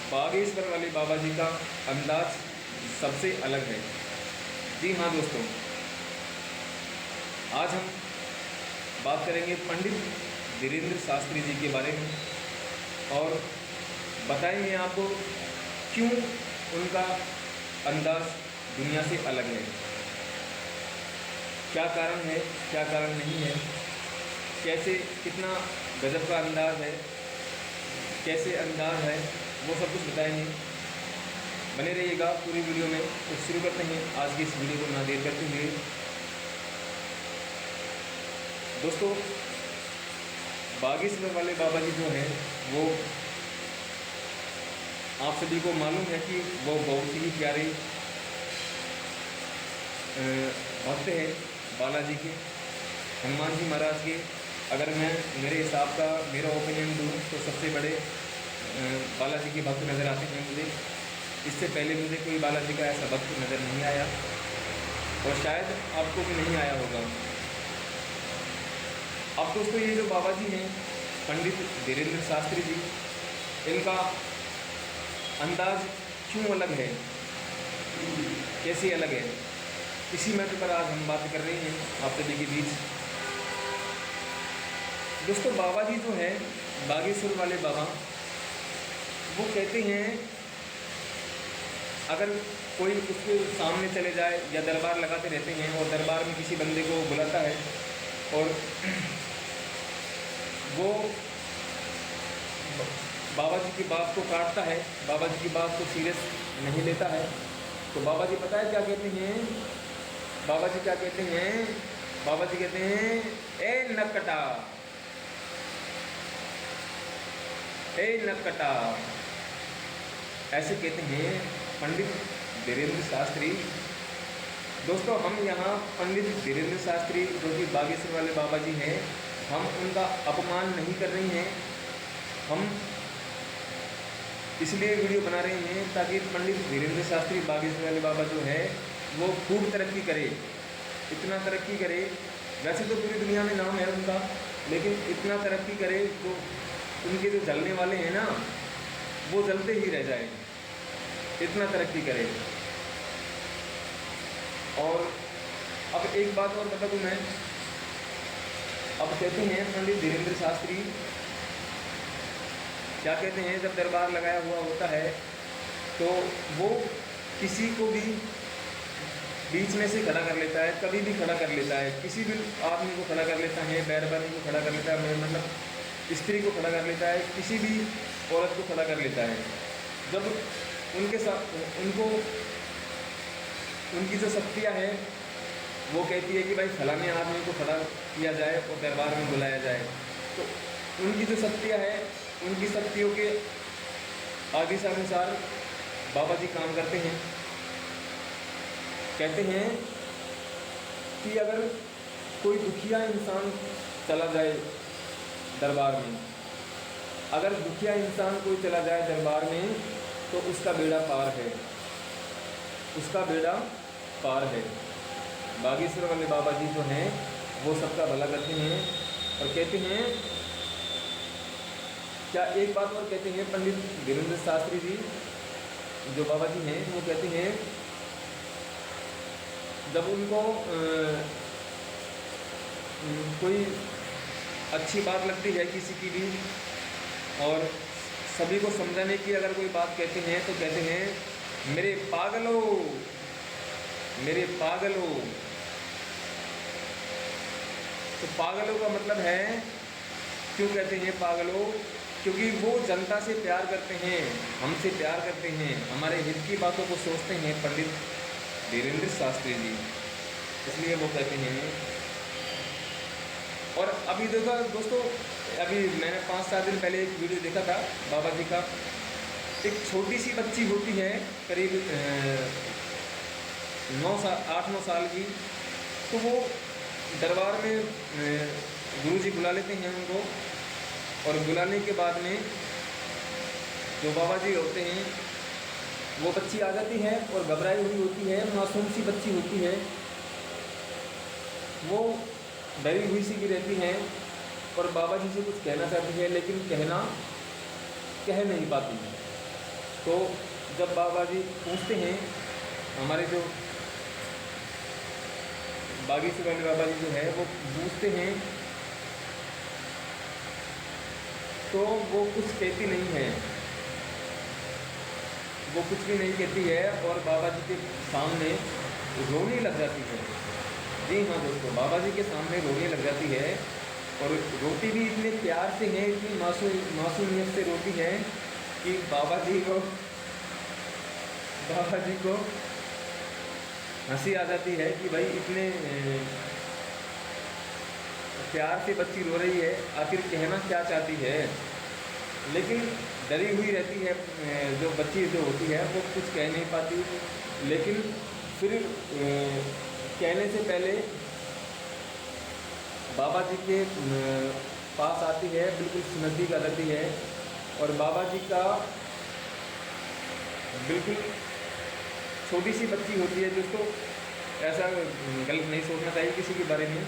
बागेश्वर वाले बाबा जी का अंदाज सबसे अलग है। जी हाँ दोस्तों, आज हम बात करेंगे पंडित धीरेंद्र शास्त्री जी के बारे में और बताएंगे आपको क्यों उनका अंदाज दुनिया से अलग है, क्या कारण है, क्या कारण नहीं है, कैसे कितना गजब का अंदाज है, कैसे अंदाज है, वो सब कुछ बताएंगे। बने रहिएगा पूरी वीडियो में। तो शुरू करते हैं आज की इस वीडियो को ना देर करते हुए। दोस्तों, बागेश्वर वाले बाबा जी जो हैं वो आप सभी को मालूम है कि वो बहुत ही प्यारे भक्त हैं बालाजी के, हनुमान जी महाराज के। अगर मैं मेरे हिसाब का मेरा ओपिनियन दूँ तो सबसे बड़े बालाजी के भक्त नज़र आते हैं मुझे। इससे पहले मुझे कोई बालाजी का ऐसा भक्त नज़र नहीं आया और शायद आपको भी नहीं आया होगा। अब दोस्तों, ये जो बाबा जी हैं पंडित धीरेंद्र शास्त्री जी, इनका अंदाज क्यों अलग है, कैसे अलग है, इसी मैटर पर आज हम बात कर रहे हैं आप सभी के बीच। दोस्तों, बाबा जी जो हैं बागेश्वर वाले बाबा, वो कहते हैं अगर कोई उसके सामने चले जाए या दरबार लगाते रहते हैं और दरबार में किसी बंदे को बुलाता है और वो बाबा जी की बात को काटता है, बाबा जी की बात को सीरियस नहीं लेता है, तो बाबा जी पता है क्या कहते हैं? बाबा जी क्या कहते हैं? बाबा जी कहते हैं, ए नकटा, ए नकटा, ऐसे कहते हैं पंडित धीरेंद्र शास्त्री। दोस्तों, हम यहाँ पंडित धीरेंद्र शास्त्री जो कि बागेश्वर वाले बाबा जी हैं, हम उनका अपमान नहीं कर रहे हैं। हम इसलिए वीडियो बना रहे हैं ताकि पंडित धीरेंद्र शास्त्री बागेश्वर वाले बाबा जो है वो खूब तरक्की करे, इतना तरक्की करे। वैसे तो पूरी दुनिया में नाम है उनका, लेकिन इतना तरक्की करे तो उनके जो जलने वाले हैं ना, वो जलते ही रह जाए, इतना तरक्की करे। और अब एक बात और बता दूं मैं, अब कहते हैं पंडित धीरेंद्र शास्त्री क्या कहते हैं, जब दरबार लगाया हुआ होता है तो वो किसी को भी बीच में से खड़ा कर लेता है, कभी भी खड़ा कर लेता है, किसी भी आदमी को खड़ा कर लेता है, बैरबानी को खड़ा कर लेता है, मतलब स्त्री को खड़ा कर लेता है, किसी भी औरत को खड़ा कर लेता है। जब उनके साथ उनको उनकी जो शक्तियाँ हैं वो कहती है कि भाई फलाने आदमी को खड़ा किया जाए और दरबार में बुलाया जाए, तो उनकी जो शक्तियाँ हैं, उनकी शक्तियों के आदेश अनुसार बाबा जी काम करते हैं। कहते हैं कि अगर कोई दुखिया इंसान चला जाए दरबार में, अगर दुखिया इंसान कोई चला जाए दरबार में तो उसका बेड़ा पार है, उसका बेड़ा पार है। बागेश्वर वाले बाबा जी जो हैं वो सबका भला करते हैं। और कहते हैं क्या, एक बात और कहते हैं पंडित धीरेंद्र शास्त्री जी जो बाबा जी हैं, वो कहते हैं जब उनको कोई अच्छी बात लगती है किसी की भी और सभी को समझाने की अगर कोई बात कहते हैं तो कहते हैं, मेरे पागलो, मेरे पागलो। तो पागलों का मतलब है, क्यों कहते हैं पागलों? क्योंकि वो जनता से प्यार करते हैं, हमसे प्यार करते हैं, हमारे हित की बातों को सोचते हैं पंडित धीरेंद्र शास्त्री जी, इसलिए वो कहते हैं। और अभी देखो दोस्तों, अभी मैंने 5-7 दिन पहले एक वीडियो देखा था बाबा जी का। एक छोटी सी बच्ची होती है करीब 8-9 साल की, तो वो दरबार में गुरुजी बुला लेते हैं उनको, और बुलाने के बाद में जो बाबा जी होते हैं वो बच्ची आ जाती है और घबराई हुई होती है, मासूम सी बच्ची होती है, वो डरी हुई सी भी रहती हैं और बाबा जी से कुछ कहना चाहती है लेकिन कह नहीं पाती है। तो जब बाबा जी पूछते हैं, हमारे जो बागेश्वर वाले बाबा जी जो है वो पूछते हैं, तो वो कुछ कहती नहीं है, वो कुछ भी नहीं कहती है और बाबा जी के सामने रोने लग जाती है। जी हाँ दोस्तों, बाबा जी के सामने रोने लग जाती है और रोती भी इतने प्यार से है, इतनी मासूमियत से रोती है कि बाबा जी को हंसी आ जाती है कि भाई इतने प्यार से बच्ची रो रही है, आखिर कहना क्या चाहती है। लेकिन डरी हुई रहती है, जो बच्ची जो होती है वो कुछ कह नहीं पाती, लेकिन फिर कहने से पहले बाबा जी के पास आती है, बिल्कुल नज़दीक आ जाती है और बाबा जी का बिल्कुल छोटी सी बच्ची होती है, जिसको ऐसा गलत नहीं सोचना चाहिए किसी के बारे में।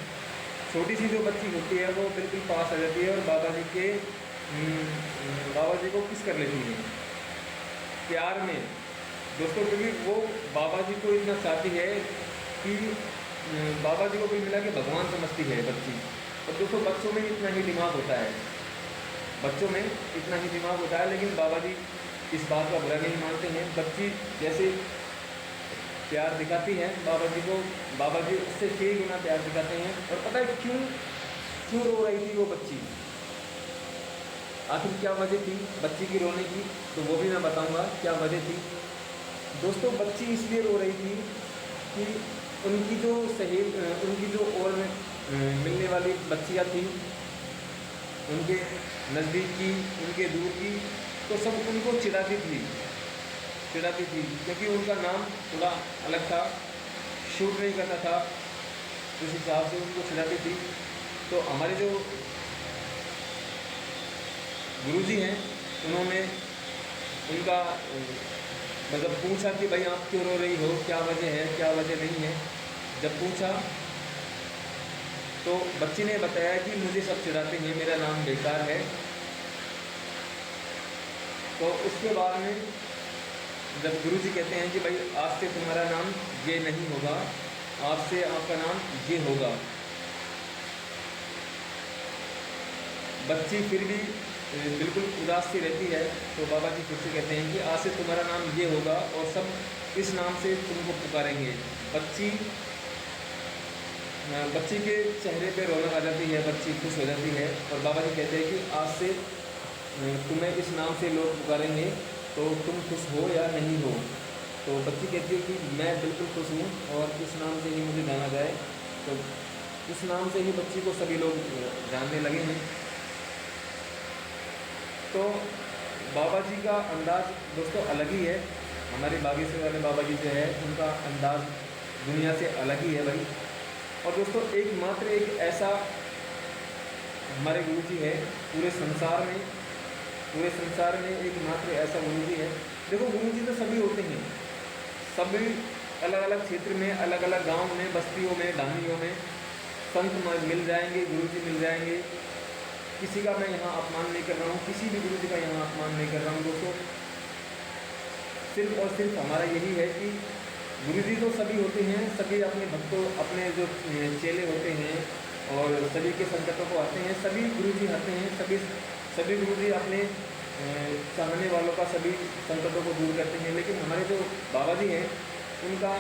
छोटी सी जो बच्ची होती है वो बिल्कुल पास आ जाती है और बाबा जी को किस कर लेती है प्यार में दोस्तों, क्योंकि वो बाबा जी को इतना चाहती है कि बाबा जी को कोई मिला के भगवान समझती है बच्ची। और दोस्तों बच्चों में इतना ही दिमाग होता है, बच्चों में इतना ही दिमाग होता है, लेकिन बाबा जी इस बात का बुरा नहीं मानते हैं। बच्ची जैसे प्यार दिखाती है बाबा जी को, बाबा जी उससे कई गुना प्यार दिखाते हैं। और पता है क्यों रो रही थी वो बच्ची, आखिर क्या वजह थी बच्ची की रोने की, तो वो भी मैं बताऊंगा क्या वजह थी। दोस्तों बच्ची इसलिए रो रही थी कि उनकी जो उनकी जो और मिलने वाली बच्चियाँ थी, उनके नज़दीक की, उनके दूर की, तो सब उनको चिढ़ाती थी, क्योंकि उनका नाम थोड़ा अलग था, शूट नहीं करता था, उस हिसाब से उनको चिढ़ाती थी। तो हमारे जो गुरुजी हैं, उन्होंने उनका मतलब पूछा कि भाई आप क्यों रो रही हो, क्या वजह है, क्या वजह नहीं है। जब पूछा तो बच्ची ने बताया कि मुझे सब चिढ़ाते हैं, मेरा नाम बेकार है। तो उसके बाद में जब गुरुजी कहते हैं कि भाई आज से तुम्हारा नाम ये नहीं होगा, आज से आपका नाम ये होगा, बच्ची फिर भी बिल्कुल उदास सी रहती है। तो बाबा जी फिर से कहते हैं कि आज से तुम्हारा नाम ये होगा और सब इस नाम से तुमको पुकारेंगे। बच्ची के चेहरे पे रौनक आ जाती है, बच्ची खुश हो जाती है और बाबा जी कहते हैं कि आज से तुम्हें इस नाम से लोग पुकारेंगे, तो तुम खुश हो या नहीं हो। तो बच्ची कहती है कि मैं बिल्कुल खुश हूँ और इस नाम से ही मुझे जाना जाए। तो इस नाम से ही बच्ची को सभी लोग जानने लगे हैं। तो बाबा जी का अंदाज़ दोस्तों अलग ही है, हमारे बागेश्वर वाले बाबा जी जो है उनका अंदाज़ दुनिया से अलग ही है भाई। और दोस्तों एक ऐसा हमारे गुरु जी है पूरे संसार में एकमात्र ऐसा गुरु जी है। देखो गुरु जी तो सभी होते हैं, सभी अलग अलग क्षेत्र में, अलग अलग गांव में, बस्तियों में, ढानियों में संत मिल जाएंगे, गुरु जी मिल जाएंगे। किसी का मैं यहाँ अपमान नहीं कर रहा हूँ, किसी भी गुरु जी का यहाँ अपमान नहीं कर रहा हूँ दोस्तों। सिर्फ और सिर्फ हमारा यही है कि गुरु जी तो सभी होते हैं, सभी अपने भक्तों, अपने जो चेले होते हैं और सभी के संकटों को आते हैं, सभी गुरु जी आते हैं, सभी गुरु जी अपने चाहने वालों का सभी संकटों को दूर करते हैं। लेकिन हमारे जो बाबा जी हैं उनका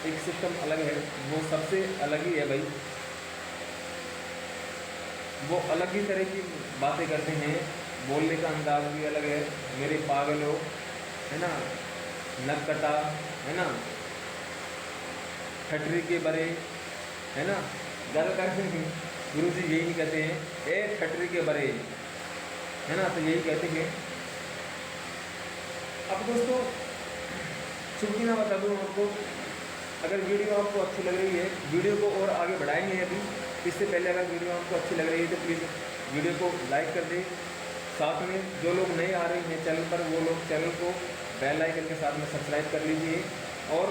एक सिस्टम अलग है, वो सबसे अलग ही है भाई। वो अलग ही तरह की बातें करते हैं, बोलने का अंदाज भी अलग है। मेरे पागलों, है ना, नककटा, है ना, ठटरी के बरे, है ना, ज़्यादातर गुरु जी यही कहते हैं, ए ठटरी के बरे, है ना, तो यही कहते हैं। अब दोस्तों छुट्टी ना बता दूँ आपको, अगर वीडियो आपको अच्छी लग रही है, वीडियो को और आगे बढ़ाएंगे अभी। इससे पहले अगर वीडियो आपको अच्छी लग रही है तो प्लीज़ वीडियो को लाइक कर दें। साथ में जो लोग नए आ रहे हैं चैनल पर, वो लोग चैनल को बेल आइकन के साथ में सब्सक्राइब कर लीजिए। और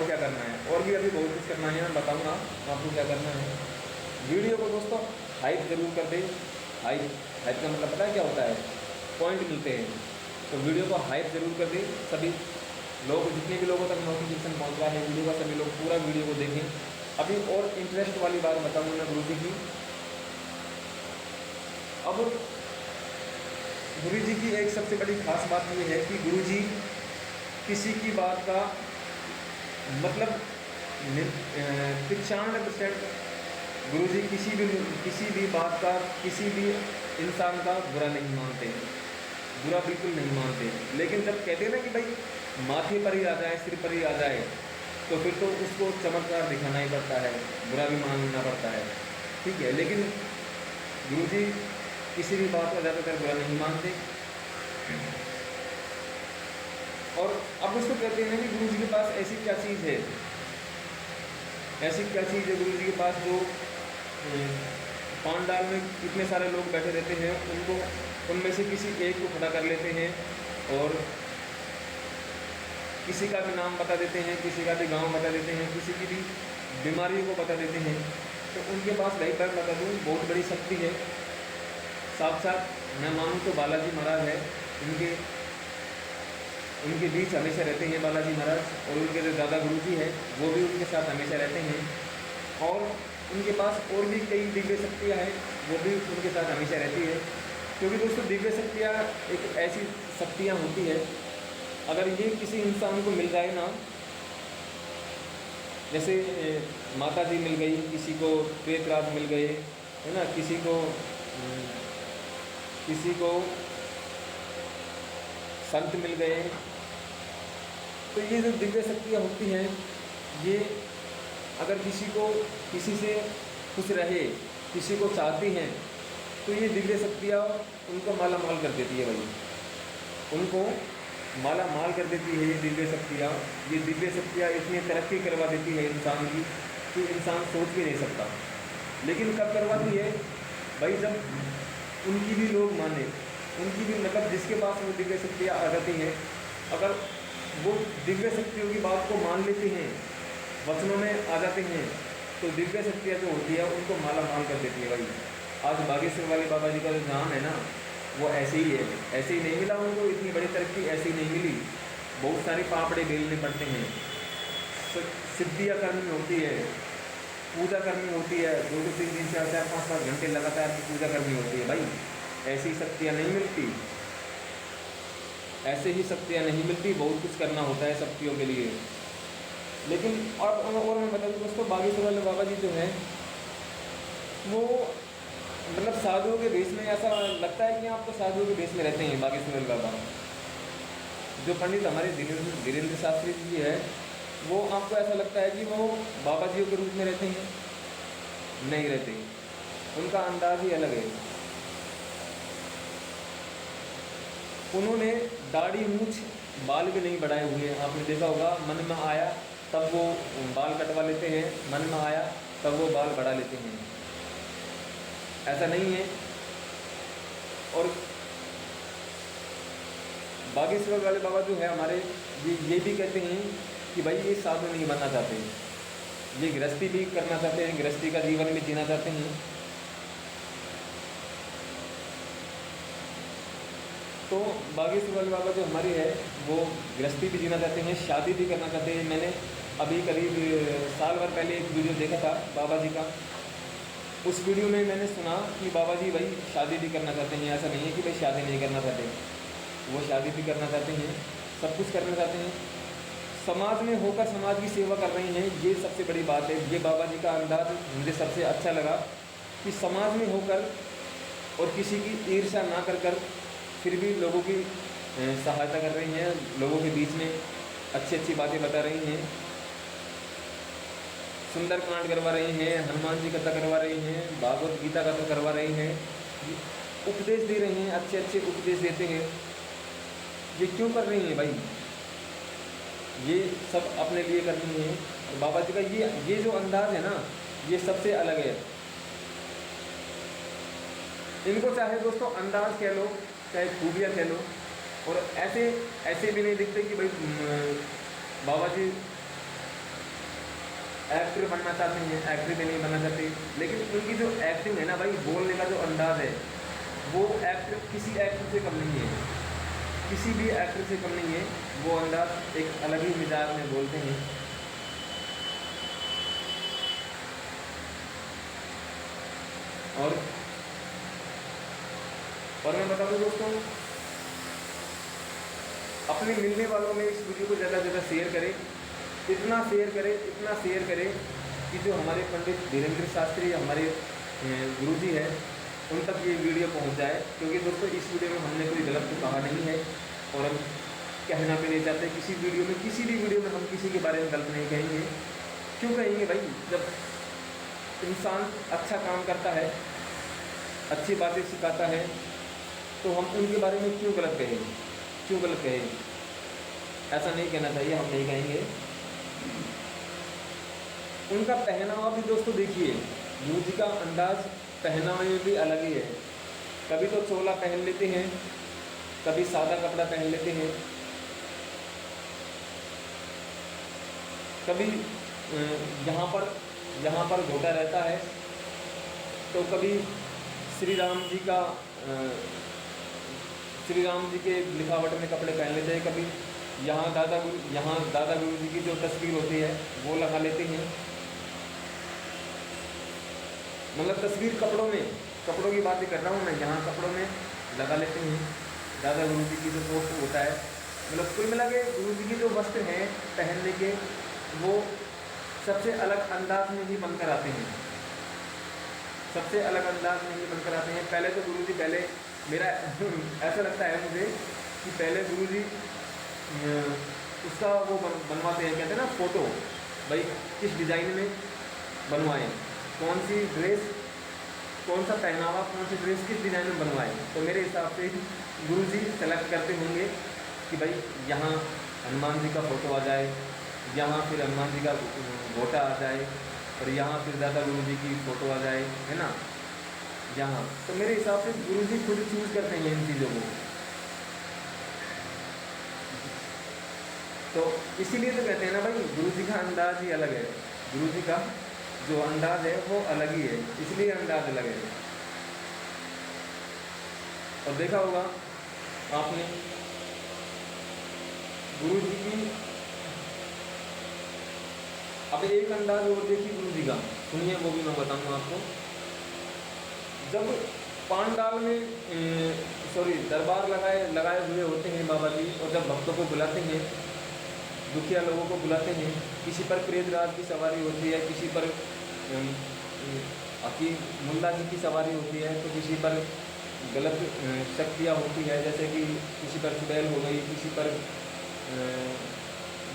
क्या करना है, और भी अभी बहुत कुछ करना है, मैं बताऊँगा आपको क्या करना है। वीडियो को दोस्तों हाइप ज़रूर कर दें। हाइप का मतलब पता है क्या होता है? पॉइंट मिलते हैं। तो वीडियो को हाइप ज़रूर कर दें सभी लोग, जितने भी लोगों तक नोटिफिकेशन पहुँच रहा है वीडियो का, सभी लोग पूरा वीडियो को देखें। अभी और इंटरेस्ट वाली बात बताऊँ मैं गुरु जी की। अब गुरु जी की एक सबसे बड़ी खास बात ये है कि गुरु जी किसी की बात का मतलब 95% गुरु जी किसी भी बात का, किसी भी इंसान का बुरा नहीं मानते, बुरा बिल्कुल नहीं मानते। लेकिन जब कहते हैं ना कि भाई माथे पर ही आ जाए, सिर पर ही आ जाए, तो फिर तो उसको चमत्कार दिखाना ही पड़ता है, बुरा भी मानना पड़ता है, ठीक है। लेकिन गुरु जी किसी भी बात का ज़्यादातर बुरा नहीं मानते। और अब उसको कहते हैं कि गुरु जी के पास ऐसी क्या चीज़ है, ऐसी क्या चीज़ है गुरु जी के पास जो पांडाल में इतने सारे लोग बैठे रहते हैं, उनको उनमें से किसी एक को खड़ा कर लेते हैं और किसी का भी नाम बता देते हैं, किसी का भी गांव बता देते हैं, किसी की भी बीमारी को बता देते हैं। तो उनके पास भाई पर बता दूँ बहुत बड़ी शक्ति है। साक्षात मैं मानूँ तो बालाजी महाराज है, उनके बीच हमेशा रहते हैं बालाजी महाराज, और उनके जो दादा गुरु जी है वो भी उनके साथ हमेशा रहते हैं। और उनके पास और भी कई दिव्य शक्तियाँ हैं, वो भी उनके साथ हमेशा रहती है। क्योंकि दोस्तों दिव्य शक्तियाँ एक ऐसी शक्तियाँ होती है, अगर ये किसी इंसान को मिल जाए ना, जैसे माता जी मिल गई, किसी को प्रेतराज मिल गए, है ना, किसी को संत मिल गए, तो ये जो दिव्य शक्तियाँ होती हैं, ये अगर किसी से खुश रहे, किसी को चाहती हैं, तो ये दिव्य शक्तियाँ उनको माला माल कर देती है भाई, उनको माला माल कर देती है ये दिव्य शक्तियाँ। ये दिव्य शक्तियाँ इतनी तरक्की करवा देती है इंसान की कि इंसान सोच भी नहीं सकता। लेकिन कब करवाती है भाई, जब उनकी भी लोग माने, उनकी भी मतलब जिसके पास वो दिव्य शक्तियाँ आ जाती हैं, अगर वो दिव्य शक्तियों की बात को मान लेते हैं, वचनों में आ जाते हैं, तो दिव्य शक्तियाँ जो होती है उनको माला माल कर देती है भाई। आज बागेश्वर वाले बाबा जी का जो नाम है ना, वो ऐसे ही है, ऐसे ही नहीं मिला उनको, इतनी बड़ी तरक्की ऐसे ही नहीं मिली। बहुत सारे पापड़े बेलने पड़ते हैं, सिद्धियाँ करनी होती है, पूजा करनी होती है, 2-3 दिन से 4-5 घंटे लगातार की पूजा करनी होती है भाई। ऐसी शक्तियाँ नहीं मिलती, ऐसे ही शक्तियाँ नहीं मिलती, बहुत कुछ करना होता है शक्तियों के लिए। लेकिन और मैं बता दूँ दोस्तों, बागेश्वर वाले बाबा जी जो हैं वो मतलब साधुओं के भेष में, ऐसा लगता है कि आप तो साधुओं के भेष में रहते हैं बागेश्वर वाले बाबा। जो पंडित हमारे धीरेन्द्र शास्त्री जी है, वो आपको ऐसा लगता है कि वो बाबा जी के रूप में रहते हैं, नहीं रहते, उनका अंदाज ही अलग है। उन्होंने दाढ़ी मूछ बाल भी नहीं बढ़ाए हुए हैं, आपने देखा होगा। मन में आया तब वो बाल कटवा लेते हैं, मन में आया तब वो बाल बढ़ा लेते हैं, ऐसा नहीं है। और बागेश्वर वाले बाबा जो है हमारे, ये भी कहते हैं कि भाई ये साधु नहीं बनना चाहते, ये गृहस्थी भी करना चाहते हैं, गृहस्थी का जीवन भी जीना चाहते हैं। तो बागेश्वर वाले बाबा जो हमारी है वो गृहस्थी भी जीना चाहते हैं, शादी भी करना चाहते हैं। मैंने अभी करीब साल भर पहले एक वीडियो देखा था बाबा जी का, उस वीडियो में मैंने सुना कि बाबा जी भाई शादी भी करना चाहते हैं। ऐसा नहीं है कि भाई शादी नहीं करना चाहते, वो शादी भी करना चाहते हैं, सब कुछ करना चाहते हैं, समाज में होकर समाज की सेवा कर रहे हैं। ये सबसे बड़ी बात है। ये बाबा जी का अंदाज मुझे सबसे अच्छा लगा कि समाज में होकर और किसी की ईर्ष्या ना कर फिर भी लोगों की सहायता कर रही हैं, लोगों के बीच में अच्छी अच्छी बातें बता रही हैं, सुंदरकांड करवा रही हैं, हनुमान जी कथा करवा रही हैं, भागवत गीता कथा करवा रही हैं, उपदेश दे रही हैं, अच्छे अच्छे उपदेश देते हैं। ये क्यों कर रही हैं भाई? ये सब अपने लिए कर रही हैं। और बाबा जी का ये जो अंदाज़ है ना, ये सबसे अलग है। इनको चाहे दोस्तों अंदाज़ कह लो, चाहे खूबियाँ कह लो, और ऐसे भी नहीं दिखते कि भाई बाबा जी एक्टर बनना चाहते हैं, एक्टर भी नहीं बनना चाहते। लेकिन उनकी जो एक्टिंग है ना भाई, बोलने का जो अंदाज़ है, वो एक्टर किसी एक्टर से कम नहीं है। किसी भी एक्टर से कम नहीं है। वो अंदाज एक अलग ही मिजाज में बोलते हैं। और मैं बता दूं दोस्तों, अपने मिलने वालों में इस वीडियो को ज़्यादा से ज़्यादा शेयर करें, इतना शेयर करें कि जो हमारे पंडित धीरेन्द्र शास्त्री हमारे गुरुजी हैं उन तक ये वीडियो पहुंच जाए। क्योंकि दोस्तों इस वीडियो में हमने कोई गलत तो कहा नहीं है और हम कहना भी नहीं चाहते किसी भी वीडियो में हम किसी के बारे में गलत नहीं कहेंगे। क्यों कहेंगे भाई? जब इंसान अच्छा काम करता है, अच्छी बातें सिखाता है, तो हम उनके बारे में क्यों गलत कहेंगे? ऐसा नहीं कहना चाहिए, हम नहीं कहेंगे। उनका पहनावा भी दोस्तों देखिए, गुरु जी का अंदाज पहनावे में भी अलग ही है। कभी तो चोला पहन लेते हैं, कभी सादा कपड़ा पहन लेते हैं, कभी यहाँ पर घोटा रहता है, तो कभी श्री राम जी के लिखावट में कपड़े पहन लेते हैं, कभी यहाँ दादा गुरु जी की जो तस्वीर होती है वो लगा लेते हैं। मतलब तस्वीर कपड़ों की बातें कर रहा हूँ मैं, यहाँ कपड़ों में लगा लेते हैं दादा गुरु जी की जो पोस्ट होता है। मतलब कुल मिला के गुरु जी के जो वस्त्र हैं पहनने के, वो सबसे अलग अंदाज में ही बनकर आते हैं, पहले तो गुरु जी मेरा ऐसा लगता है मुझे कि पहले गुरु जी उसका वो बनवाते हैं, कहते हैं ना फ़ोटो, भाई किस डिज़ाइन में बनवाएं, कौन सी ड्रेस, कौन सा पहनावा, कौन सी ड्रेस किस डिज़ाइन में बनवाएं। तो मेरे हिसाब से गुरु जी सेलेक्ट करते होंगे कि भाई यहाँ हनुमान जी का फ़ोटो आ जाए, यहाँ फिर हनुमान जी का घोटा आ जाए, और यहाँ फिर दादा गुरु जी की फ़ोटो आ जाए, है ना यहाँ। तो मेरे हिसाब से गुरु जी खुद चूज़ करते हैं इन चीज़ों को। तो इसीलिए तो कहते हैं ना भाई, गुरु जी का अंदाज़ ही अलग है, गुरु जी का जो अंदाज़ है वो अलग ही है, इसलिए अंदाज़ अलग है। और देखा होगा आपने गुरु जी की, अब एक अंदाज और देखिए गुरु जी का, सुनिए वो भी मैं बताऊंगा आपको। जब पांडाल में दरबार लगाए हुए होते हैं बाबा जी, और जब भक्तों को बुलाते हैं, दुखिया लोगों को बुलाते हैं, किसी पर प्रेतराज की सवारी होती है, किसी पर मुल्ला जी की सवारी होती है, तो किसी पर गलत शक्तियाँ होती है, जैसे कि किसी पर चुड़ैल हो गई, किसी पर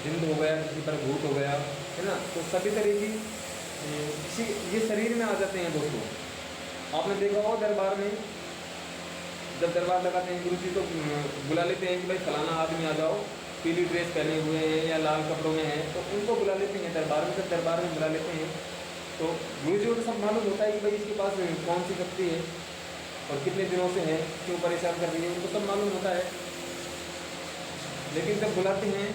जिंद हो गया, किसी पर भूत हो गया, है ना। तो सभी तरह की ये शरीर में आ जाते हैं दोस्तों। आपने देखा हो दरबार में, जब दरबार लगाते हैं गुरु जी तो बुला लेते हैं कि भाई फलाना आदमी आ जाओ, पीली ड्रेस पहने हुए हैं या लाल कपड़ों में हैं, तो उनको बुला लेते हैं दरबार में। जब दरबार में बुला लेते हैं तो गुरु जी को सब मालूम होता है कि भाई इसके पास कौन सी शक्ति है और कितने दिनों से है, क्यों परेशान कर रही है, उनको सब मालूम होता है। लेकिन जब बुलाते हैं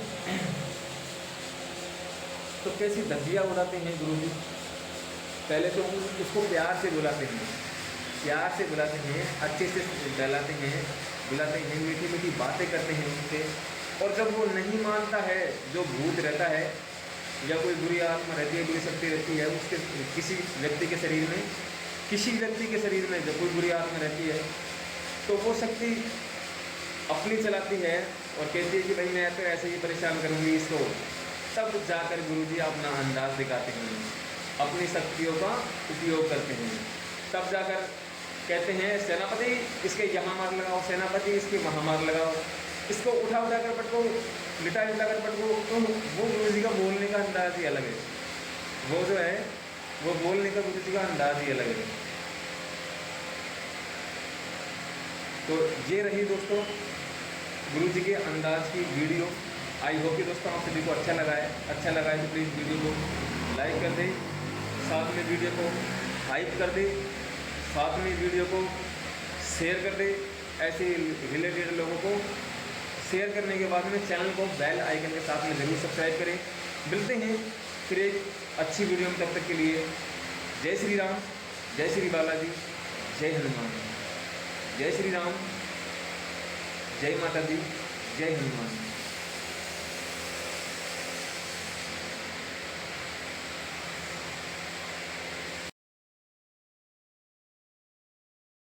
तो कैसी धज्जियाँ उड़ाते हैं गुरु जी। पहले तो उसको प्यार से बुलाते हैं, अच्छे से बुलाते हैं, मीठी मीठी बातें करते हैं उनसे। और जब वो नहीं मानता है, जो भूत रहता है या कोई बुरी आत्मा रहती है, बुरी शक्ति रहती है उसके किसी व्यक्ति के शरीर में जब कोई बुरी आत्मा रहती है, तो वो शक्ति अपनी चलाती है और कहती है कि भाई मैं तो ऐसे ही परेशान करूँगी इसको। तब जाकर गुरुजी अपना अंदाज दिखाते हैं, अपनी शक्तियों का उपयोग करते हैं। तब जाकर कहते हैं सेनापति इसके यहाँ मार लगाओ, सेनापति इसके वहाँ मार लगाओ, इसको उठा कर पटको, लिटा कर पटको। तो वो गुरुजी का बोलने का अंदाज ही अलग है, वो जो है वो बोलने का गुरुजी का अंदाज ही अलग है। तो ये रही दोस्तों गुरुजी के अंदाज की वीडियो। आई होप कि दोस्तों आप सभी को अच्छा लगा है तो प्लीज़ वीडियो को लाइक कर दें, साथ में वीडियो को हाइप कर दें, साथ में वीडियो को शेयर कर दें। ऐसे रिलेटेड लोगों को शेयर करने के बाद में चैनल को बेल आइकन के साथ में ज़रूर सब्सक्राइब करें। मिलते हैं फिर एक अच्छी वीडियो में, तब तक के लिए जय श्री राम, जय श्री बालाजी, जय हनुमान, जय श्री राम, जय माता दी। जय हनुमान।